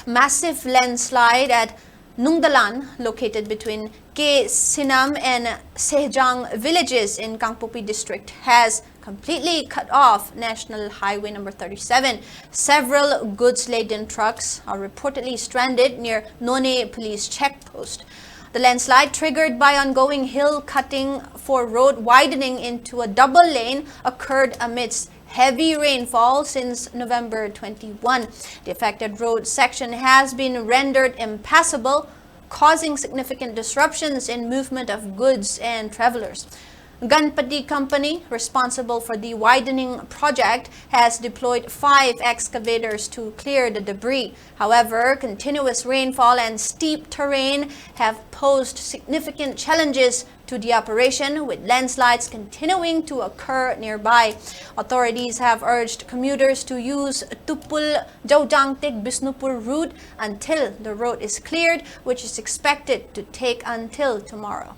Massive landslide at Nungdalan, located between Ke Sinam and Sehjang villages in Kangpopi district, has completely cut off National Highway number 37. Several goods-laden trucks are reportedly stranded near None police checkpost. The landslide, triggered by ongoing hill cutting for road widening into a double lane, occurred amidst heavy rainfall since November 21. The affected road section has been rendered impassable, causing significant disruptions in movement of goods and travelers. Ganpati Company, responsible for the widening project, has deployed 5 excavators to clear the debris. However, continuous rainfall and steep terrain have posed significant challenges to the operation, with landslides continuing to occur nearby. Authorities have urged commuters to use Tupul Jaujangtik Bisnupur route until the road is cleared, which is expected to take until tomorrow.